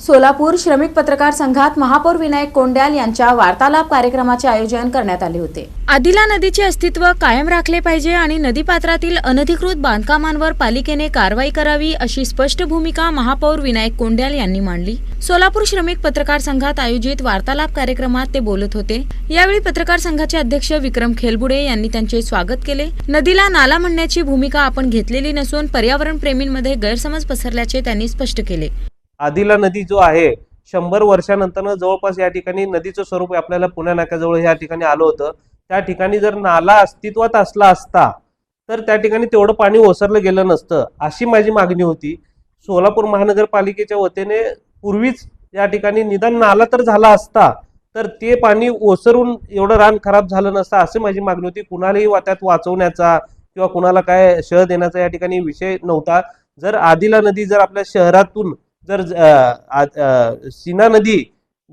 सोलापूर श्रमिक पत्रकार संघात महापौर विनायक कोंड्याल यांच्या वार्तालाप कार्यक्रमाचे आयोजन करण्यात आले होते। आदिला नदीचे अस्तित्व कायम राखले पाहिजे आणि नदीपात्रातील अनधिकृत बांधकामांवर पालिकेने कारवाई करावी अशी स्पष्ट भूमिका महापौर विनायक कोंड्याल यांनी मांडली। सोलापूर श्रमिक पत्रकार संघात आयोजित वार्तालाप कार्यक्रमात ते बोलत होते। यावेळी पत्रकार संघाचे अध्यक्ष विक्रम खेलबुडे यांनी त्यांचे स्वागत केले। नदीला नाला म्हणण्याची भूमिका आपण घेतलेली नसून पर्यावरण प्रेमींमध्ये गैरसमज पसरल्याचे त्यांनी स्पष्ट केले। आदिला नदी जो आहे 100 वर्षानंतर जवळपास या ठिकाणी नदीचं स्वरूप आपल्याला पुण्या नाक्याजवळ या ठिकाणी आलं होतं। त्या ठिकाणी जर नाला अस्तित्वात असला असता तर त्या ठिकाणी तेवढं पाणी ओसरलं गेलं नसतं अशी माझी मागणी होती। सोलापूर महानगरपालिकेच्या वतीने पूर्वीच या ठिकाणी निदान नाला तर झाला असता तर ते पाणी ओसरून एवढं रान खराब झालं नसतं अशी माझी मागणी होती। कुणालाही त्यात वाचवण्याचा किंवा कुणाला काय शह देण्याचा या ठिकाणी विषय नव्हता। जर आदिला नदी जर आपल्या शहरातून जर सीना नदी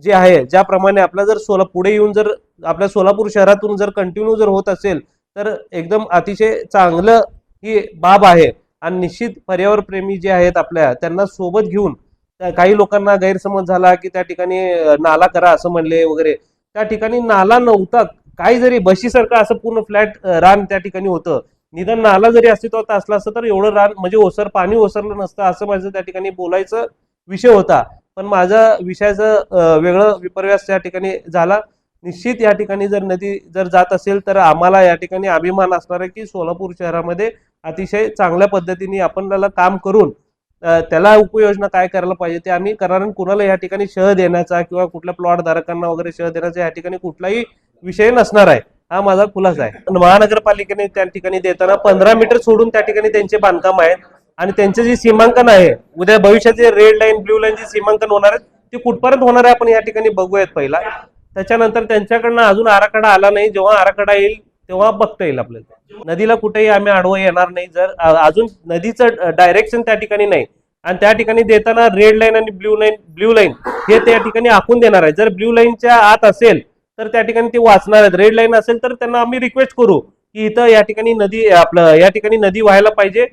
जी आहे ज्याप्रमाणे आपला जर पुढे येऊन जर आपल्या सोलापूर शहरातून जर कंटिन्यू जर होत असेल तर एकदम अतिशय चांगलं ही बाब आहे। आणि निश्चित पर्यावरण प्रेमी जे आहेत आपल्या त्यांना सोबत घेऊन काही लोकांना गैरसमज झाला की त्या ठिकाणी नाला करा असं म्हणले वगैरे, त्या ठिकाणी नाला नव्हता। काही जरी बशीसारखं असं पूर्ण फ्लॅट रान त्या ठिकाणी होतं। निदान नाला जरी अस्तित्वात असला असतं तर एवढं रान म्हणजे पाणी ओसरलं नसतं असं माझं त्या ठिकाणी बोलायचं विषय होता। पण माझा विषयाचं वेगळं विपर्यास त्या ठिकाणी झाला। निश्चित या ठिकाणी जर नदी जर जात असेल तर आम्हाला या ठिकाणी अभिमान असणार आहे की सोलापूर शहरामध्ये अतिशय चांगल्या पद्धतीने आपण त्याला काम करून त्याला उपयोजना काय करायला पाहिजे ते आम्ही करणार। कुणाला या ठिकाणी शह देण्याचा किंवा कुठल्या प्लॉट धारकांना वगैरे शह देण्याचा या ठिकाणी कुठलाही विषय नसणार आहे, हा माझा खुलासा आहे। महानगरपालिकेने त्या ठिकाणी देताना 15 मीटर सोडून त्या ठिकाणी त्यांचे बांधकाम आहेत आणि त्यांचे जे सीमांकन आहे उद्या भविष्याचे रेड लाईन ब्ल्यू लाईन जे सीमांकन होणार आहेत ते कुठपर्यंत होणार आहे आपण या ठिकाणी बघूयात पहिला। त्याच्यानंतर त्यांच्याकडनं अजून आराखडा आला नाही, जेव्हा आराखडा येईल तेव्हा बघता येईल आपल्याला। नदीला कुठेही आम्ही आडवं येणार नाही जर अजून नदीचं डायरेक्शन त्या ठिकाणी नाही आणि त्या ठिकाणी देताना रेड लाईन आणि ब्ल्यू लाईन हे त्या ठिकाणी आखून देणार आहे। जर ब्ल्यू लाईनच्या आत असेल तर त्या ठिकाणी ते वाचणार आहेत, रेड लाईन असेल तर त्यांना आम्ही रिक्वेस्ट करू की इथं या ठिकाणी नदी या ठिकाणी नदी व्हायला पाहिजे।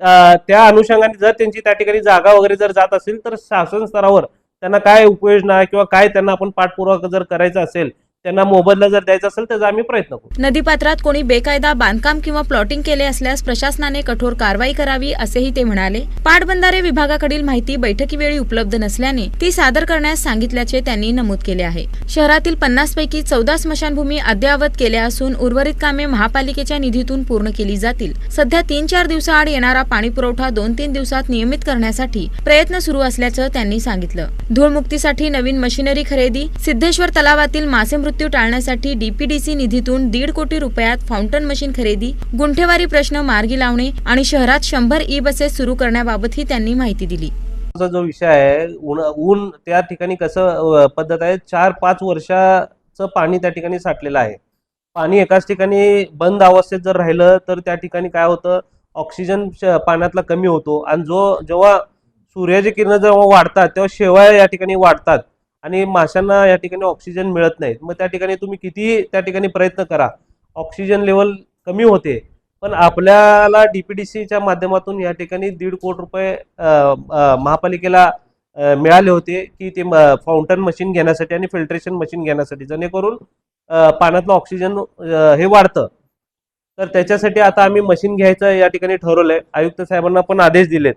त्या अनुषंगाने जर त्यांची त्या ठिकाणी जागा वगैरे जर जात असेल तर शासन स्तरावर त्यांना काय उपयोजना किंवा काय त्यांना आपण पाठपुरावा जर करायचा असेल, त्यांना मोबदला जर द्यायचा असेल त्याचा आम्ही प्रयत्न करू। नदीपात्रात कोणी बेकायदा बांधकाम किंवा प्लॉटिंग केले असल्यास प्रशासनाने कठोर कारवाई करावी असेही ते म्हणाले। पाटबंधारे विभागाकडील माहिती बैठकीवेळी उपलब्ध नसल्याने ती सादर करण्यास सांगितल्याचे त्यांनी नमूद केले आहे। शहरातील 50 पैकी 14 स्मशानभूमी अद्ययावत केल्या असून उर्वरित कामे महापालिकेच्या निधीतून पूर्ण केली जातील। सध्या 3-4 दिवसाआड येणारा पाणी पुरवठा 2-3 दिवसात नियमित करण्यासाठी प्रयत्न सुरू असल्याचं त्यांनी सांगितलं। धूळमुक्तीसाठी नवीन मशिनरी खरेदी, सिद्धेश्वर तलावातील मासे मृत्यू टाळण्यासाठी डीपीडीसी निधीतून 1.5 कोटी रुपयात फाउंटन मशीन खरेदी, गुंठेवारी प्रश्न मार्गी लावणे आणि शहरात 100 ई बसेस सुरू करण्याबाबतही त्यांनी माहिती दिली। जो विषय आहे ऊन त्या ठिकाणी कसं पद्धत आहे, 4-5 वर्षाचं पाणी त्या ठिकाणी साठलेलं आहे। पाणी एकाच ठिकाणी बंद अवस्थेत जर राहिलं तर त्या ठिकाणी काय होतं, ऑक्सिजन पाण्यातला कमी होतो आणि जेव्हा सूर्याची किरण जेव्हा वाढतात तेव्हा शेवाळ या ठिकाणी वाढतात आणि माशांना या ठिकाणी ऑक्सिजन मिळत नाहीत। मग त्या ठिकाणी तुम्ही किती त्या ठिकाणी प्रयत्न करा, ऑक्सिजन लेवल कमी होते। पण आपल्याला डीपीडीसीच्या माध्यमातून या ठिकाणी 1.5 कोटी रुपये महापालिकेला मिळाले होते की ते फाउंटन मशीन घेण्यासाठी आणि फिल्ट्रेशन मशीन घेण्यासाठी, जेणेकरून पाण्यातलं ऑक्सिजन हे वाढतं। तर त्याच्यासाठी आता आम्ही मशीन घ्यायचं या ठिकाणी ठरवलंय। आयुक्त साहेबांना पण आदेश दिलेत